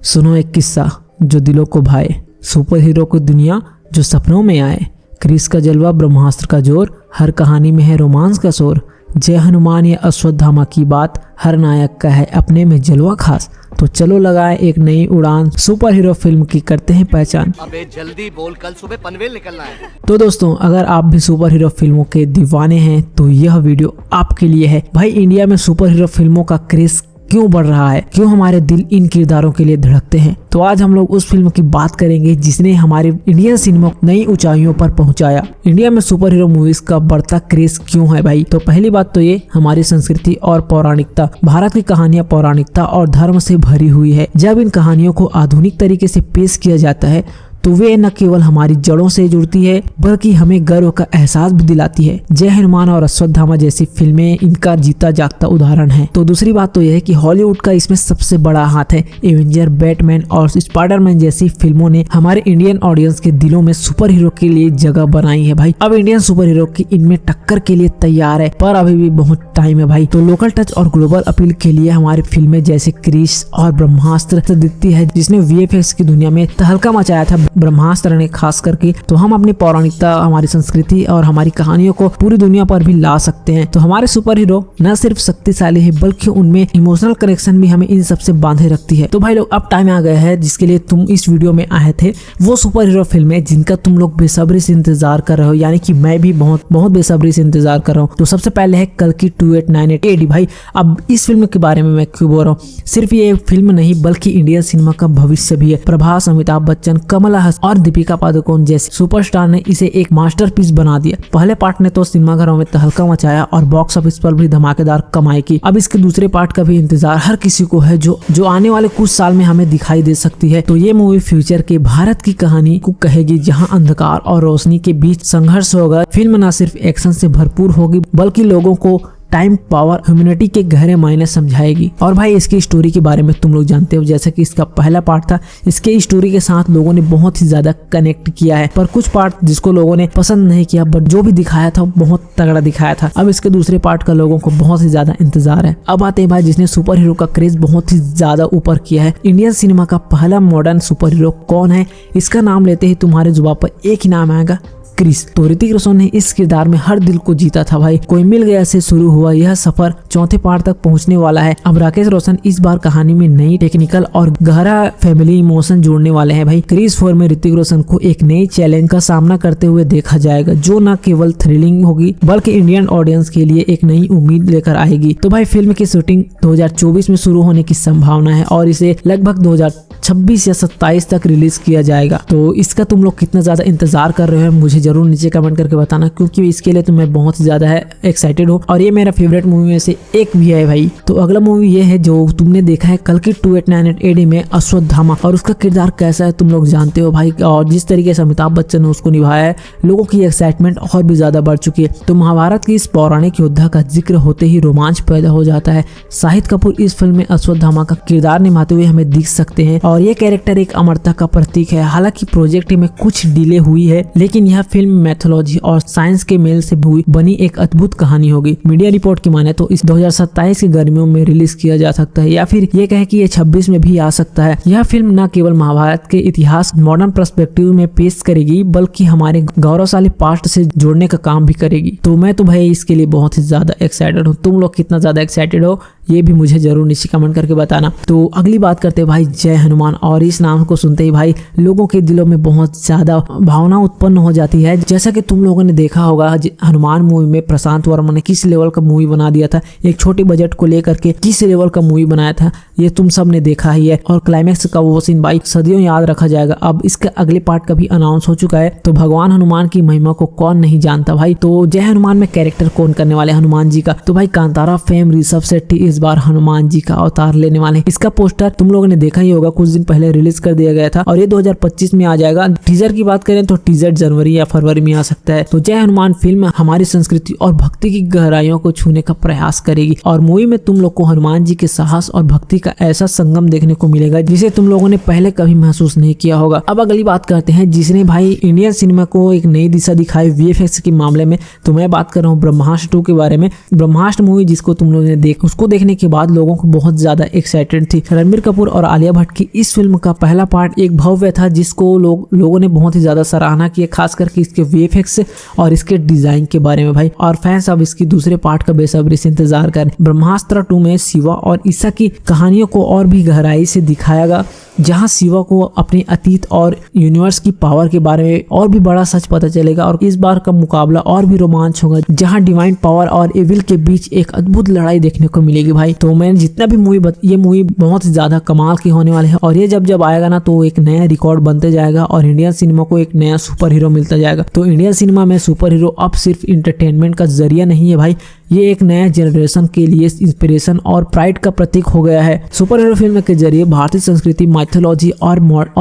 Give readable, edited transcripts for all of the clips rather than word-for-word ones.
सुनो एक किस्सा जो दिलों को भाए, सुपर हीरो की दुनिया जो सपनों में आए। क्रिस का जलवा, ब्रह्मास्त्र का जोर, हर कहानी में है रोमांस का शोर। जय हनुमान या अश्वत्थामा की बात, हर नायक का है अपने में जलवा खास। तो चलो लगाए एक नई उड़ान, सुपर हीरो फिल्म की करते हैं पहचान। अबे जल्दी बोल, कल सुबह पनवेल निकलना है। तो दोस्तों, अगर आप भी सुपर हीरो फिल्मों के दीवाने हैं तो यह वीडियो आपके लिए है। भाई, इंडिया में सुपर हीरो फिल्मों का क्रेज क्यों बढ़ रहा है, क्यों हमारे दिल इन किरदारों के लिए धड़कते हैं। तो आज हम लोग उस फिल्म की बात करेंगे जिसने हमारे इंडियन सिनेमा को नई ऊंचाइयों पर पहुंचाया। इंडिया में सुपर हीरो मूवीज का बढ़ता क्रेज क्यों है भाई? तो पहली बात तो ये हमारी संस्कृति और पौराणिकता। भारत की कहानियां पौराणिकता और धर्म से भरी हुई है। जब इन कहानियों को आधुनिक तरीके से पेश किया जाता है तो वे न केवल हमारी जड़ों से जुड़ती है बल्कि हमें गर्व का एहसास भी दिलाती है। जय हनुमान और अश्वत्थामा जैसी फिल्में इनका जीता जागता उदाहरण है। तो दूसरी बात तो यह है कि हॉलीवुड का इसमें सबसे बड़ा हाथ है। एवेंजर, बैटमैन और स्पाइडरमैन जैसी फिल्मों ने हमारे इंडियन ऑडियंस के दिलों में सुपर हीरो के लिए जगह बनाई है भाई। अब इंडियन सुपर हीरो की इनमें टक्कर के लिए तैयार है, पर अभी भी बहुत टाइम है भाई। तो लोकल टच और ग्लोबल अपील के लिए हमारी फिल्में जैसे क्रिस और ब्रह्मास्त्र दिखती है, जिसने वीएफएक्स की दुनिया में तहलका मचाया था ब्रह्मास्त्र ने खास करके। तो हम अपनी पौराणिकता, हमारी संस्कृति और हमारी कहानियों को पूरी दुनिया पर भी ला सकते हैं। तो हमारे सुपर हीरो न सिर्फ शक्तिशाली है बल्कि उनमें इमोशनल कनेक्शन भी हमें इन सबसे बांधे रखती है। तो भाई लोग, अब टाइम आ गया है जिसके लिए तुम इस वीडियो में आए थे, वो सुपर हीरो फिल्में जिनका तुम लोग बेसब्री से इंतजार कर रहे हो, यानी कि मैं भी बहुत बेसब्री से इंतजार कर रहा हूँ। तो सबसे पहले है कल्कि 2898 AD। भाई, अब इस फिल्म के बारे में मैं क्यों बोल रहा हूँ? सिर्फ ये फिल्म नहीं बल्कि इंडियन सिनेमा का भविष्य भी है। प्रभास, अमिताभ बच्चन, कमला हसन और दीपिका पादुकोण जैसे सुपरस्टार ने इसे एक मास्टरपीस बना दिया। पहले पार्ट ने तो सिनेमाघरों में तहलका मचाया और बॉक्स ऑफिस पर भी धमाकेदार कमाई की। अब इसके दूसरे पार्ट का भी इंतजार हर किसी को है, जो आने वाले कुछ साल में हमें दिखाई दे सकती है। तो ये मूवी फ्यूचर के भारत की कहानी को कहेगी, जहां अंधकार और रोशनी के बीच संघर्ष होगा। फिल्म न सिर्फ एक्शन से भरपूर होगी बल्कि लोगों को टाइम, पावर, ह्यूमैनिटी के गहरे मायने समझाएगी। और भाई, इसकी स्टोरी के बारे में तुम लोग जानते हो, जैसे कि इसका पहला पार्ट था, इसके स्टोरी के साथ लोगों ने बहुत ही ज्यादा कनेक्ट किया है। पर कुछ पार्ट जिसको लोगों ने पसंद नहीं किया, बट जो भी दिखाया था बहुत तगड़ा दिखाया था। अब इसके दूसरे पार्ट का लोगों को बहुत ही ज्यादा इंतजार है। अब आते हैं भाई, जिसने सुपर हीरो का क्रेज बहुत ही ज्यादा ऊपर किया है। इंडियन सिनेमा का पहला मॉडर्न सुपर हीरो कौन है? इसका नाम लेते ही तुम्हारे जुबान पर एक ही नाम आएगा, क्रिस। तो ऋतिक रोशन ने इस किरदार में हर दिल को जीता था भाई। कोई मिल गया से शुरू हुआ यह सफर चौथे पार्ट तक पहुंचने वाला है। अब राकेश रोशन इस बार कहानी में नई टेक्निकल और गहरा फैमिली इमोशन जोड़ने वाले हैं भाई। क्रिस 4 में ऋतिक रोशन को एक नई चैलेंज का सामना करते हुए देखा जाएगा, जो न केवल थ्रिलिंग होगी बल्कि इंडियन ऑडियंस के लिए एक नई उम्मीद लेकर आएगी। तो भाई, फिल्म की शूटिंग 2024 में शुरू होने की संभावना है और इसे लगभग 2026 या 27 तक रिलीज किया जाएगा। तो इसका तुम लोग कितना ज्यादा इंतजार कर रहे हो मुझे जरूर नीचे कमेंट करके बताना, क्योंकि इसके लिए तो मैं बहुत ही ज्यादा एक्साइटेड हूँ और ये मेरा फेवरेट मूवी में से एक भी है भाई। तो अगला मूवी ये है जो तुमने देखा है, कल्कि 2898 AD में अश्वत्थामा। और उसका किरदार कैसा है तुम लोग जानते हो भाई, और जिस तरीके से अमिताभ बच्चन ने उसको निभाया है, लोगों की एक्साइटमेंट और भी ज्यादा बढ़ चुकी है। तो महाभारत की इस पौराणिक योद्धा का जिक्र होते ही रोमांच पैदा हो जाता है। शाहिद कपूर इस फिल्म में अश्वत्थामा का किरदार निभाते हुए हमें दिख सकते हैं और ये कैरेक्टर एक अमरता का प्रतीक है। हालांकि प्रोजेक्ट में कुछ डिले हुई है, लेकिन यह फिल्म मैथोलॉजी और साइंस के मेल से बनी एक अद्भुत कहानी होगी। मीडिया रिपोर्ट की माने तो इस 2027 की गर्मियों में रिलीज किया जा सकता है, या फिर ये कहे कि ये 26 में भी आ सकता है। यह फिल्म न केवल महाभारत के इतिहास मॉडर्न पर्सपेक्टिव में पेश करेगी बल्कि हमारे गौरवशाली पास्ट से जोड़ने का काम भी करेगी। तो मैं तो भाई इसके लिए बहुत ही ज्यादा एक्साइटेड हूँ। तुम लोग कितना ज्यादा एक्साइटेड हो ये भी मुझे जरूर नीचे कमेंट करके बताना। तो अगली बात करते हैं भाई जय हनुमान, और इस नाम को सुनते ही भाई लोगों के दिलों में बहुत ज्यादा भावना उत्पन्न हो जाती है। जैसा कि तुम लोगों ने देखा होगा, हनुमान मूवी में प्रशांत वर्मा ने किस लेवल का मूवी बना दिया था, एक छोटे बजट को लेकर के किस लेवल का मूवी बनाया था, ये तुम सब ने देखा ही है। और क्लाइमैक्स का वो सीन भाई सदियों याद रखा जाएगा। अब इसके अगले पार्ट का भी अनाउंस हो चुका है। तो भगवान हनुमान की महिमा को कौन नहीं जानता भाई। तो जय हनुमान में कैरेक्टर कौन करने वाले हनुमान जी का? तो भाई कांतारा फेम ऋषभ शेट्टी इस बार हनुमान जी का अवतार लेने वाले हैं। इसका पोस्टर तुम लोगों ने देखा ही होगा, कुछ दिन पहले रिलीज कर दिया गया था और ये 2025 में आ जाएगा। टीजर की बात करें तो टीजर जनवरी या फरवरी में आ सकता है। तो जय हनुमान फिल्म हमारी संस्कृति और भक्ति की गहराइयों को छूने का प्रयास करेगी और मूवी में तुम लोग को हनुमान जी के साहस और भक्ति का ऐसा संगम देखने को मिलेगा जिसे तुम लोगों ने पहले कभी महसूस नहीं किया होगा। अब अगली बात करते हैं जिसने भाई इंडियन सिनेमा को एक नई दिशा दिखाई वीएफएक्स के मामले में। तो मैं बात कर रहा हूँ ब्रह्मास्त्र 2 के बारे में। ब्रह्मास्त्र मूवी जिसको तुम लोगों ने उसको देखने देखने के बाद लोगों को बहुत ज्यादा एक्साइटेड थी। रणबीर कपूर और आलिया भट्ट की इस फिल्म का पहला पार्ट एक भव्य था जिसको लोगों ने बहुत ही ज्यादा सराहना की, खास करके इसके वीएफएक्स और इसके डिजाइन के बारे में भाई। और फैंस अब इसकी दूसरे पार्ट का बेसब्री से इंतजार कर। ब्रह्मास्त्र 2 में शिवा और ईसा की कहानियों को और भी गहराई से दिखाएगा, जहां शिवा को अपने अतीत और यूनिवर्स की पावर के बारे में और भी बड़ा सच पता चलेगा। और इस बार का मुकाबला और भी रोमांच होगा, जहां डिवाइन पावर और एविल के बीच एक अद्भुत लड़ाई देखने को मिलेगी भाई। तो मैंने जितना भी ये मूवी बहुत ज्यादा कमाल की होने वाले है, और ये जब आएगा ना तो एक नया रिकॉर्ड बनते जाएगा और इंडियन सिनेमा को एक नया सुपर हीरो मिलता जाएगा। तो इंडियन सिनेमा में सुपर हीरो अब सिर्फ इंटरटेनमेंट का जरिया नहीं है भाई, ये एक नया जनरेशन के लिए इंस्पिरेशन और प्राइड का प्रतीक हो गया है। सुपर हीरो फिल्म के जरिए भारतीय संस्कृति, माइथोलॉजी और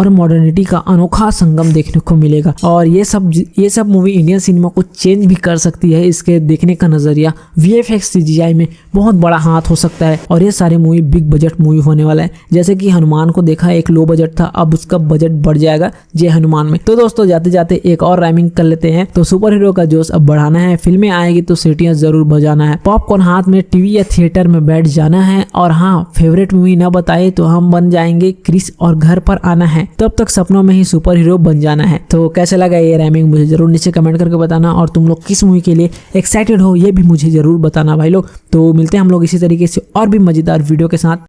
मॉडर्निटी का अनोखा संगम देखने को मिलेगा। और ये सब मूवी इंडियन सिनेमा को चेंज भी कर सकती है। इसके देखने का नजरिया वीएफएक्स सीजीआई में बहुत बड़ा हाथ हो सकता है। और ये सारे मूवी बिग बजट मूवी होने वाला है। जैसे कि हनुमान को देखा, एक लो बजट था, अब उसका बजट बढ़ जाएगा जय हनुमान में। तो दोस्तों जाते जाते एक और राइमिंग कर लेते हैं। तो सुपर हीरो का जोश अब बढ़ाना है, फिल्में आएगी तो सीटियां जरूर बजाना है, पॉपकॉर्न हाथ में टीवी या थिएटर में बैठ जाना है। और हाँ, फेवरेट मूवी न बताए तो हम बन जाएंगे क्रिस और घर पर आना है। तब तक सपनों में ही सुपर हीरो बन जाना है। तो कैसे लगा ये राइमिंग मुझे जरूर नीचे कमेंट करके बताना, और तुम लोग किस मूवी के लिए एक्साइटेड हो ये भी मुझे जरूर बताना भाई लोग। तो मिलते हैं हम लोग इसी तरीके से और भी मजेदार वीडियो के साथ।